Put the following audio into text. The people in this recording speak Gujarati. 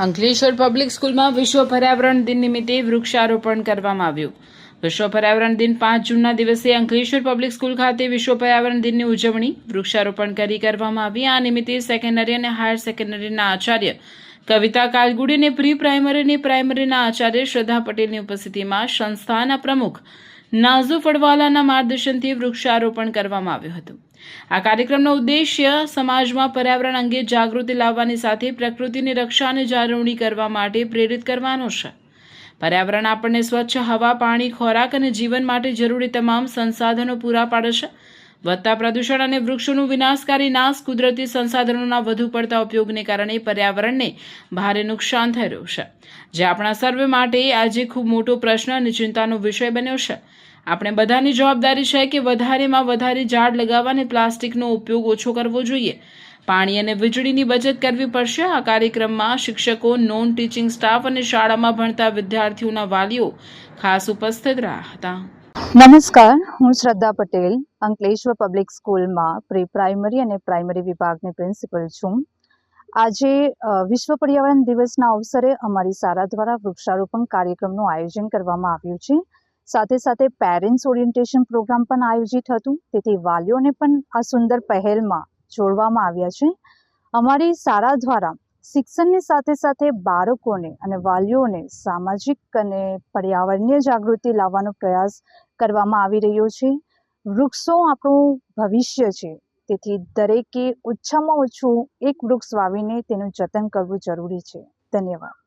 અંકલેશ્વર પબ્લિક સ્કૂલમાં વિશ્વ પર્યાવરણ દિન નિમિત્તે વૃક્ષારોપણ કરવામાં આવ્યું. વિશ્વ પર્યાવરણ દિન 5 જૂનના દિવસે અંકલેશ્વર પબ્લિક સ્કૂલ ખાતે વિશ્વ પર્યાવરણ દિનની ઉજવણી વૃક્ષારોપણ કરવામાં આવી. આ નિમિત્તે સેકન્ડરી અને હાયર સેકન્ડરીના આચાર્ય કવિતા કાલગુડી અને પ્રી પ્રાઇમરી અને પ્રાઇમરીના આચાર્ય શ્રદ્ધા પટેલની ઉપસ્થિતિમાં સંસ્થાના પ્રમુખ નાઝુ ફળવાલાના માર્ગદર્શનથી વૃક્ષારોપણ કરવામાં આવ્યું હતું. આ કાર્યક્રમનો ઉદ્દેશ્ય સમાજમાં પર્યાવરણ અંગે જાગૃતિ લાવવાની સાથે પ્રકૃતિની રક્ષા અને જાળવણી કરવા માટે પ્રેરિત કરવાનો છે. પર્યાવરણ આપણને સ્વચ્છ હવા, પાણી, ખોરાક અને જીવન માટે જરૂરી તમામ સંસાધનો પૂરા પાડે છે. વધતા પ્રદૂષણ અને વૃક્ષોનું વિનાશકારી નાશ, કુદરતી સંસાધનોના વધુ પડતા ઉપયોગને કારણે પર્યાવરણને ભારે નુકસાન થઈ રહ્યું છે, જે આપણા સર્વે માટે આજે ખૂબ મોટો પ્રશ્ન અને ચિંતાનો વિષય બન્યો છે. આપણે બધાની જવાબદારી છે કે વધારેમાં વધારે ઝાડ લગાવવા અને પ્લાસ્ટિકનો ઉપયોગ ઓછો કરવો જોઈએ. પાણી અને વીજળીની બચત કરવી પડશે. આ કાર્યક્રમમાં શિક્ષકો, નોન ટીચિંગ સ્ટાફ અને શાળામાં ભણતા વિદ્યાર્થીઓના વાલીઓ ખાસ ઉપસ્થિત રહ્યા હતા. નમસ્કાર, હું શ્રદ્ધા પટેલ અંકલેશ્વર પબ્લિક સ્કૂલમાં પ્રી પ્રાઇમરી અને પ્રાઇમરી વિભાગની પ્રિન્સિપલ છું. આજે વિશ્વ પર્યાવરણ દિવસના અવસરે અમારી શાળા દ્વારા વૃક્ષારોપણ કાર્યક્રમનું આયોજન કરવામાં આવ્યું છે. સાથે સાથે પેરેન્ટ્સ ઓરિએન્ટેશન પ્રોગ્રામ પણ આયોજિત હતું, તેથી વાલીઓને પણ આ સુંદર પહેલમાં જોડવામાં આવ્યા છે. અમારી શાળા દ્વારા શિક્ષણની સાથે સાથે બાળકોને અને વાલીઓને સામાજિક અને પર્યાવરણીય જાગૃતિ લાવવાનો પ્રયાસ કરવામાં આવી રહ્યો છે. વૃક્ષો આપણું ભવિષ્ય છે, તેથી દરેકે ઓછામાં ઓછું એક વૃક્ષ વાવીને તેનું જતન કરવું જરૂરી છે. ધન્યવાદ.